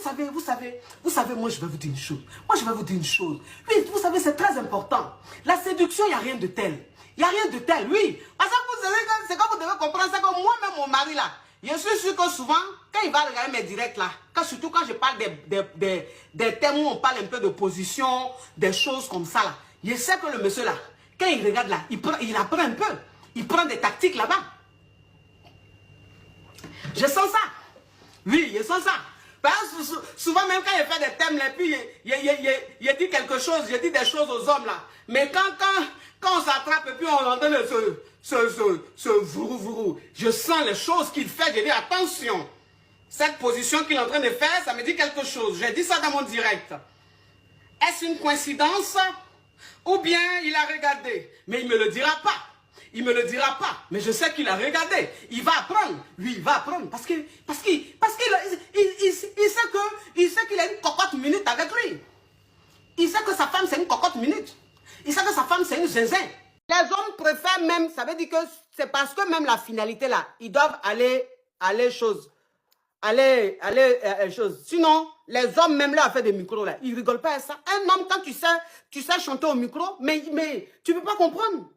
savez, moi je vais vous dire une chose. Moi je vais vous dire une chose. Oui, vous savez, c'est très important. La séduction, il n'y a rien de tel. Il n'y a rien de tel, oui. Parce que vous savez, c'est comme vous devez comprendre, c'est que moi-même, mon mari là, je suis sûr que souvent, quand il va regarder mes directs là, surtout quand je parle des thèmes où on parle un peu de position, des choses comme ça là, je sais que le monsieur là, quand il regarde là, il apprend un peu. Il prend des tactiques là-bas. Je sens ça. Oui, je sens ça. Parce que souvent, même quand il fait des thèmes, là, puis il dit quelque chose, il dit des choses aux hommes là. Mais quand on s'attrape et puis on entend ce vourou, je sens les choses qu'il fait. Je dis attention, cette position qu'il est en train de faire, ça me dit quelque chose. J'ai dit ça dans mon direct. Est-ce une coïncidence ou bien il a regardé? Mais il ne me le dira pas. Il ne me le dira pas, mais je sais qu'il a regardé. Il va apprendre. Oui, il va apprendre. Parce qu'il sait qu'il a une cocotte minute avec lui. Il sait que sa femme, c'est une cocotte minute. Il sait que sa femme, c'est une zinzin. Les hommes préfèrent même, ça veut dire que c'est parce que même la finalité là, ils doivent aller chose. Chose. Sinon, les hommes, même là, à faire des micros là, ils rigolent pas à ça. Un homme, quand tu sais chanter au micro, mais tu ne peux pas comprendre.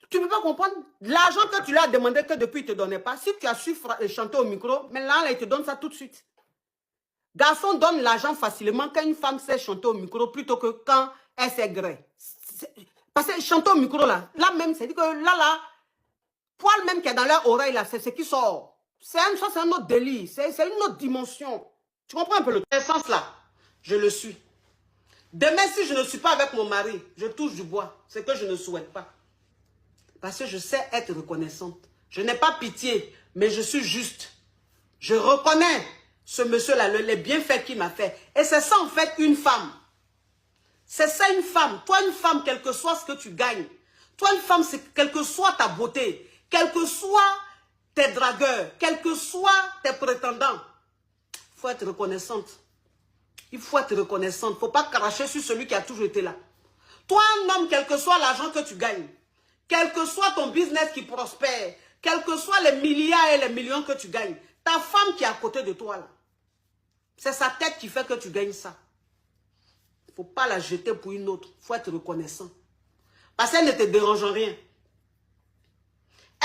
Tu ne peux pas comprendre. L'argent que tu lui as demandé que depuis il ne te donnait pas, si tu as su chanter au micro, maintenant là, il te donne ça tout de suite. Garçon donne l'argent facilement quand une femme sait chanter au micro plutôt que quand elle sait gré. Parce que chanter au micro là même, c'est-à-dire que là, poil même qui est dans leur oreille là, c'est ce qui sort. C'est un autre délire, c'est une autre dimension. Tu comprends un peu le sens là? Je le suis. Demain, si je ne suis pas avec mon mari, je touche du bois. C'est que je ne souhaite pas. Parce que je sais être reconnaissante. Je n'ai pas pitié, mais je suis juste. Je reconnais ce monsieur-là, les bienfaits qu'il m'a fait. Et c'est ça en fait une femme. C'est ça une femme. Toi une femme, quel que soit ce que tu gagnes. Toi une femme, c'est quelle que soit ta beauté, quels que soient tes dragueurs, quels que soient tes prétendants. Il faut être reconnaissante. Il faut être reconnaissante. Il ne faut pas cracher sur celui qui a toujours été là. Toi un homme, quel que soit l'argent que tu gagnes, quel que soit ton business qui prospère, quels que soient les milliards et les millions que tu gagnes, ta femme qui est à côté de toi, là, c'est sa tête qui fait que tu gagnes ça. Il ne faut pas la jeter pour une autre. Il faut être reconnaissant. Parce qu'elle ne te dérange en rien.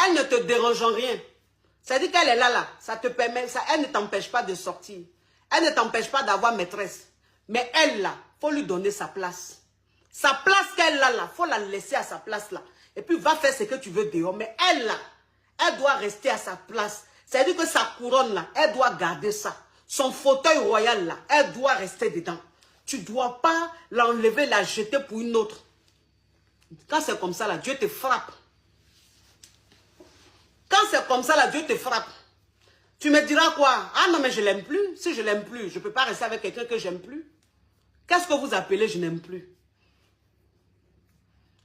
Elle ne te dérange en rien. C'est-à-dire qu'elle est là, ça te permet, elle ne t'empêche pas de sortir. Elle ne t'empêche pas d'avoir maîtresse. Mais elle, là, il faut lui donner sa place. Sa place qu'elle a là, il faut la laisser à sa place là. Et puis va faire ce que tu veux dehors. Mais elle là, elle doit rester à sa place. C'est-à-dire que sa couronne là, elle doit garder ça. Son fauteuil royal là, elle doit rester dedans. Tu ne dois pas l'enlever, la jeter pour une autre. Quand c'est comme ça là, Dieu te frappe. Quand c'est comme ça là, Dieu te frappe. Tu me diras quoi? Ah non mais je l'aime plus. Si je l'aime plus, je ne peux pas rester avec quelqu'un que j'aime plus. Qu'est-ce que vous appelez je n'aime plus?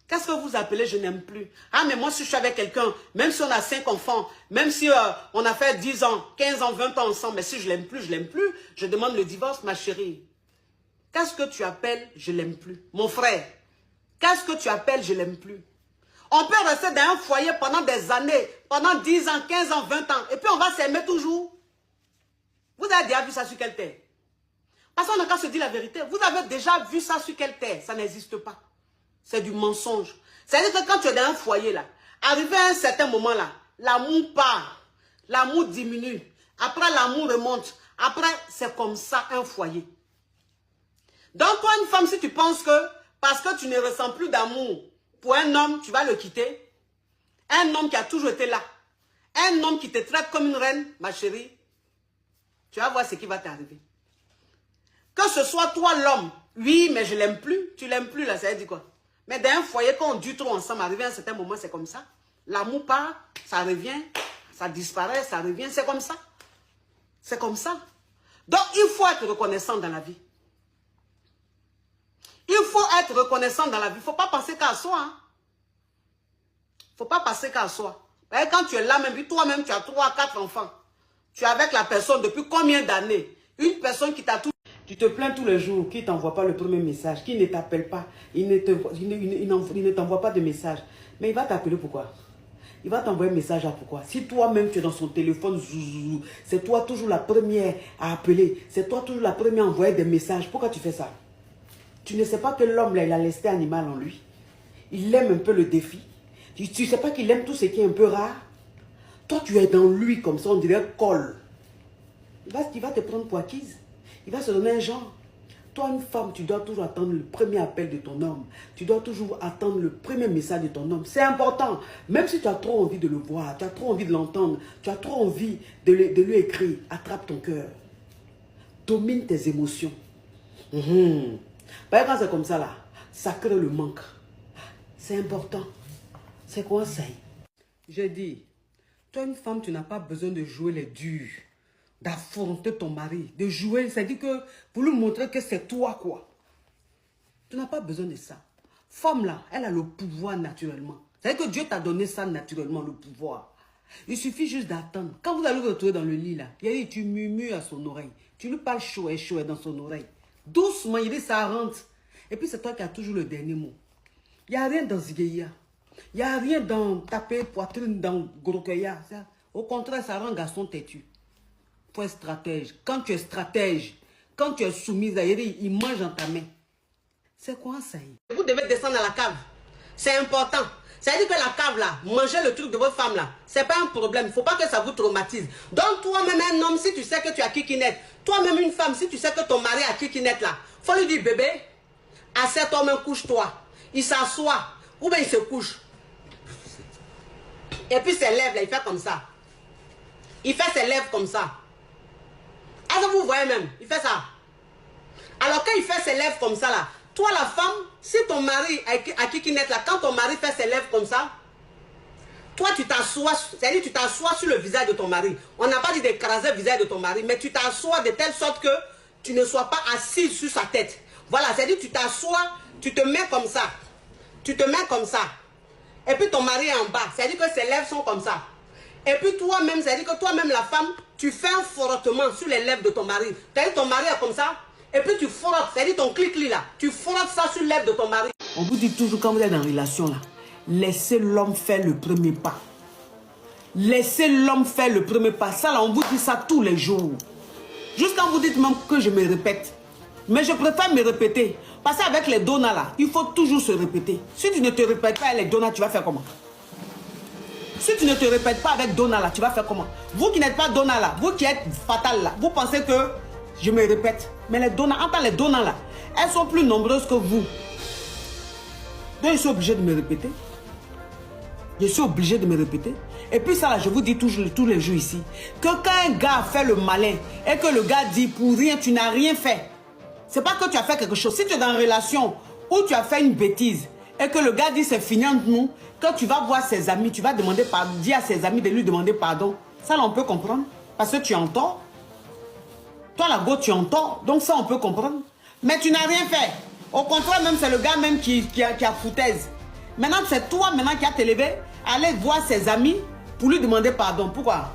Qu'est-ce que vous appelez je n'aime plus? Ah, mais moi, si je suis avec quelqu'un, même si on a 5 enfants, même si on a fait 10 ans, 15 ans, 20 ans ensemble, mais si je l'aime plus, je demande le divorce, ma chérie. Qu'est-ce que tu appelles je l'aime plus? Mon frère, qu'est-ce que tu appelles je l'aime plus? On peut rester dans un foyer pendant des années, pendant 10 ans, 15 ans, 20 ans, et puis on va s'aimer toujours. Vous avez déjà vu ça sur quelle terre? Parce qu'on n'a qu'à se dire la vérité. Vous avez déjà vu ça sur quelle terre? Ça n'existe pas. C'est du mensonge. C'est-à-dire que quand tu es dans un foyer là, arrivé à un certain moment là, l'amour part, l'amour diminue, après l'amour remonte, après c'est comme ça un foyer. Donc toi une femme, si tu penses que parce que tu ne ressens plus d'amour pour un homme, tu vas le quitter, un homme qui a toujours été là, un homme qui te traite comme une reine, ma chérie, tu vas voir ce qui va t'arriver. Que ce soit toi l'homme, oui mais je l'aime plus, tu l'aimes plus là, ça veut dire quoi? Mais dans un foyer, quand on dure trop ensemble, arrivé à un certain moment, c'est comme ça. L'amour part, ça revient, ça disparaît, ça revient, c'est comme ça. C'est comme ça. Donc, il faut être reconnaissant dans la vie. Il faut être reconnaissant dans la vie. Il ne faut pas penser qu'à soi. Il ne faut pas penser qu'à soi. Quand tu es là, même toi-même, tu as 3, 4 enfants. Tu es avec la personne depuis combien d'années? Une personne qui t'a tout... Tu te plains tous les jours, qui ne t'envoie pas le premier message, qui ne t'appelle pas, il ne t'envoie pas de message. Mais il va t'appeler pourquoi? Il va t'envoyer un message à pourquoi. Si toi-même tu es dans son téléphone, c'est toi toujours la première à appeler. C'est toi toujours la première à envoyer des messages. Pourquoi tu fais ça? Tu ne sais pas que l'homme là, il a l'instinct animal en lui. Il aime un peu le défi. Tu ne sais pas qu'il aime tout ce qui est un peu rare. Toi, tu es dans lui comme ça, on dirait colle. Il va te prendre pour acquise. Il va se donner un genre. Toi, une femme, tu dois toujours attendre le premier appel de ton homme. Tu dois toujours attendre le premier message de ton homme. C'est important. Même si tu as trop envie de le voir, tu as trop envie de l'entendre, tu as trop envie de lui écrire, attrape ton cœur. Domine tes émotions. Par exemple, quand c'est comme ça, là, ça crée le manque. C'est important. C'est quoi ça? J'ai dit, toi, une femme, tu n'as pas besoin de jouer les durs, d'affronter ton mari, de jouer, c'est-à-dire que pour lui montrer que c'est toi, quoi. Tu n'as pas besoin de ça. Femme, là, elle a le pouvoir naturellement. C'est-à-dire que Dieu t'a donné ça naturellement, le pouvoir. Il suffit juste d'attendre. Quand vous allez vous retrouver dans le lit, là, il dit, tu murmures à son oreille. Tu lui parles chaud et dans son oreille. Doucement, il dit, ça rentre. Et puis, c'est toi qui as toujours le dernier mot. Il n'y a rien dans Zigueya. Il n'y a rien dans taper poitrine, dans Grokeya. Au contraire, ça rend garçon têtu. Il faut être stratège. Quand tu es stratège, quand tu es soumise à Yeri, il mange dans ta main. C'est quoi ça? Vous devez descendre à la cave. C'est important. C'est-à-dire que la cave là, manger le truc de votre femme là, c'est pas un problème. Il ne faut pas que ça vous traumatise. Donc toi-même un homme, si tu sais que tu as kikinette, toi-même une femme, si tu sais que ton mari a kikinette là, il faut lui dire bébé, assieds-toi, même couche-toi. Il s'assoit, ou bien il se couche. Et puis ses lèvres là, il fait comme ça. Il fait ses lèvres comme ça. Est-ce que vous voyez même? Il fait ça. Alors quand il fait ses lèvres comme ça là, toi la femme, si ton mari a kikinette là, quand ton mari fait ses lèvres comme ça, toi tu t'assois, c'est-à-dire tu t'assois sur le visage de ton mari. On n'a pas dit d'écraser le visage de ton mari, mais tu t'assois de telle sorte que tu ne sois pas assis sur sa tête. Voilà, c'est-à-dire tu t'assois, tu te mets comme ça. Tu te mets comme ça. Et puis ton mari est en bas, c'est-à-dire que ses lèvres sont comme ça. Et puis toi-même, c'est-à-dire que toi-même la femme, tu fais un frottement sur les lèvres de ton mari. C'est-à-dire que ton mari est comme ça. Et puis tu frottes, c'est-à-dire ton clic-clic là, tu frottes ça sur les lèvres de ton mari. On vous dit toujours quand vous êtes en relation là, laissez l'homme faire le premier pas. Laissez l'homme faire le premier pas. Ça là, on vous dit ça tous les jours. Jusqu'à vous dites même que je me répète. Mais je préfère me répéter. Parce qu'avec les donuts là, il faut toujours se répéter. Si tu ne te répètes pas avec les donuts, tu vas faire comment? Si tu ne te répètes pas avec donuts là, tu vas faire comment? Vous qui n'êtes pas donuts là, vous qui êtes fatal là, vous pensez que je me répète. Mais les donuts, entends les donuts là, elles sont plus nombreuses que vous. Donc je suis obligé de me répéter. Je suis obligé de me répéter. Et puis ça là, je vous dis toujours, tous les jours ici, que quand un gars fait le malin et que le gars dit pour rien, tu n'as rien fait. C'est pas que tu as fait quelque chose. Si tu es dans une relation où tu as fait une bêtise et que le gars dit c'est fini entre nous, quand tu vas voir ses amis, tu vas demander pardon, dire à ses amis de lui demander pardon. Ça là, on peut comprendre. Parce que tu es en tort. Toi, la go, tu es en tort. Donc ça, on peut comprendre. Mais tu n'as rien fait. Au contraire, même c'est le gars même qui a foutaise. Maintenant, c'est toi maintenant qui as te levé, aller voir ses amis pour lui demander pardon. Pourquoi?